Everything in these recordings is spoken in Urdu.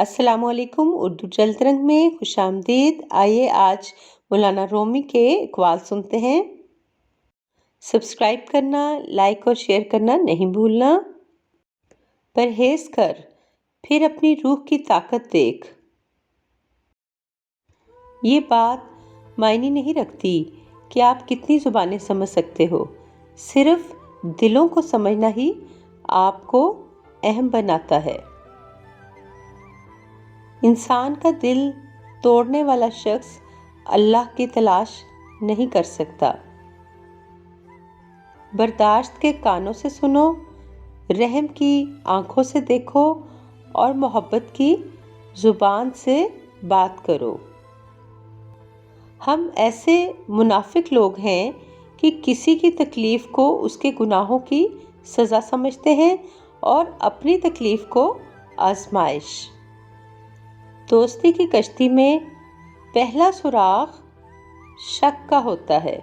السلام علیکم، اردو چلت رنگ میں خوش آمدید۔ آئیے آج مولانا رومی کے اقوال سنتے ہیں۔ سبسکرائب کرنا، لائک اور شیئر کرنا نہیں بھولنا۔ پرہیز کر، پھر اپنی روح کی طاقت دیکھ۔ یہ بات معنی نہیں رکھتی کہ آپ کتنی زبانیں سمجھ سکتے ہو، صرف دلوں کو سمجھنا ہی آپ کو اہم بناتا ہے۔ انسان کا دل توڑنے والا شخص اللہ کی تلاش نہیں کر سکتا۔ برداشت کے کانوں سے سنو، رحم کی آنکھوں سے دیکھو اور محبت کی زبان سے بات کرو۔ ہم ایسے منافق لوگ ہیں کہ کسی کی تکلیف کو اس کے گناہوں کی سزا سمجھتے ہیں اور اپنی تکلیف کو آزمائش۔ دوستی کی کشتی میں پہلا سراغ شک کا ہوتا ہے۔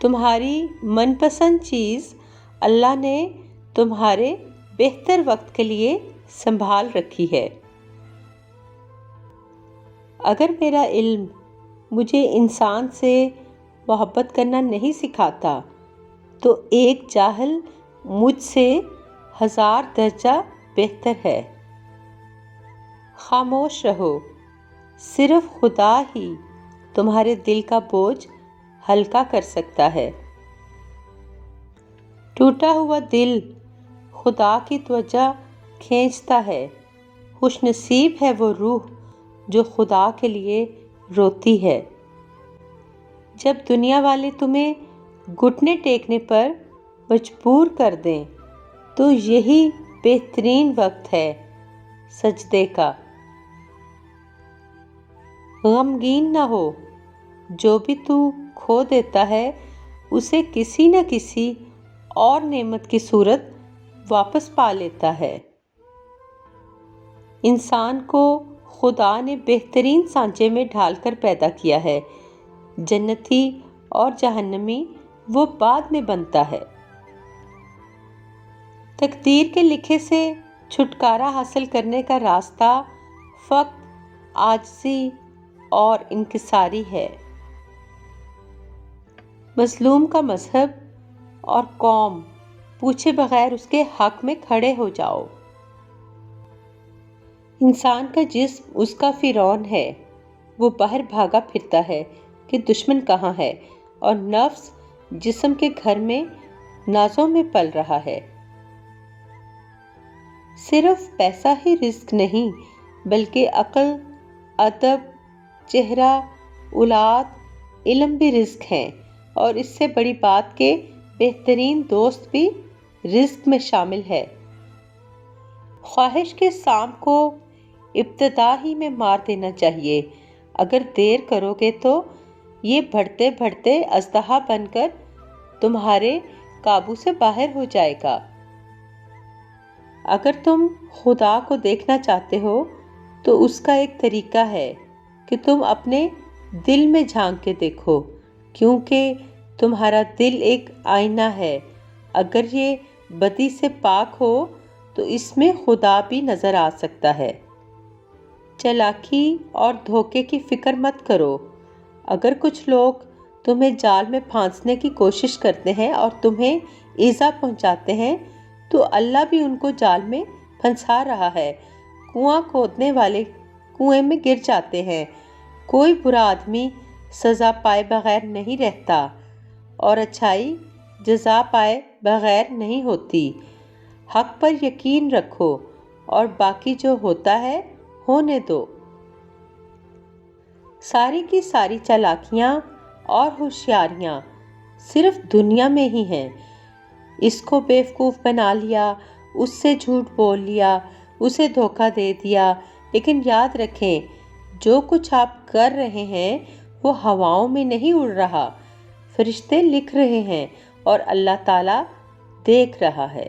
تمہاری من پسند چیز اللہ نے تمہارے بہتر وقت کے لیے سنبھال رکھی ہے۔ اگر میرا علم مجھے انسان سے محبت کرنا نہیں سکھاتا تو ایک جاہل مجھ سے 1000 درجہ بہتر ہے۔ خاموش رہو، صرف خدا ہی تمہارے دل کا بوجھ ہلکا کر سکتا ہے۔ ٹوٹا ہوا دل خدا کی توجہ کھینچتا ہے۔ خوش نصیب ہے وہ روح جو خدا کے لیے روتی ہے۔ جب دنیا والے تمہیں گھٹنے ٹیکنے پر مجبور کر دیں تو یہی بہترین وقت ہے سجدے کا۔ غمگین نہ ہو، جو بھی تو کھو دیتا ہے اسے کسی نہ کسی اور نعمت کی صورت واپس پا لیتا ہے۔ انسان کو خدا نے بہترین سانچے میں ڈھال کر پیدا کیا ہے۔ جنتی اور جہنمی وہ بعد میں بنتا ہے۔ تقدیر کے لکھے سے چھٹکارا حاصل کرنے کا راستہ فقط عاجزی اور انکساری ہے۔ مظلوم کا مذہب اور قوم پوچھے بغیر اس کے حق میں کھڑے ہو جاؤ۔ انسان کا جسم اس کا فرعون ہے، وہ باہر بھاگا پھرتا ہے کہ دشمن کہاں ہے، اور نفس جسم کے گھر میں نازوں میں پل رہا ہے۔ صرف پیسہ ہی رزق نہیں بلکہ عقل، ادب، چہرہ، اولاد، علم بھی رزق ہیں، اور اس سے بڑی بات کہ بہترین دوست بھی رزق میں شامل ہے۔ خواہش کے سانپ کو ابتدا ہی میں مار دینا چاہیے۔ اگر دیر کرو گے تو یہ بڑھتے بڑھتے اژدہا بن کر تمہارے قابو سے باہر ہو جائے گا۔ اگر تم خدا کو دیکھنا چاہتے ہو تو اس کا ایک طریقہ ہے کہ تم اپنے دل میں جھانک کے دیکھو، کیونکہ تمہارا دل ایک آئینہ ہے۔ اگر یہ بدی سے پاک ہو تو اس میں خدا بھی نظر آ سکتا ہے۔ چالاکی اور دھوکے کی فکر مت کرو۔ اگر کچھ لوگ تمہیں جال میں پھانسنے کی کوشش کرتے ہیں اور تمہیں ایذا پہنچاتے ہیں تو اللہ بھی ان کو جال میں پھنسا رہا ہے۔ کنواں کھودنے والے کنویں میں گر جاتے ہیں۔ کوئی برا آدمی سزا پائے بغیر نہیں رہتا، اور اچھائی جزا پائے بغیر نہیں ہوتی۔ حق پر یقین رکھو اور باقی جو ہوتا ہے ہونے دو۔ ساری کی ساری چالاکیاں اور ہوشیاریاں صرف دنیا میں ہی ہیں۔ اس کو بیوقوف بنا لیا، اس سے جھوٹ بول لیا، اسے دھوکہ دے دیا، لیکن یاد رکھیں جو کچھ آپ کر رہے ہیں وہ ہواؤں میں نہیں اڑ رہا، فرشتے لکھ رہے ہیں اور اللہ تعالیٰ دیکھ رہا ہے۔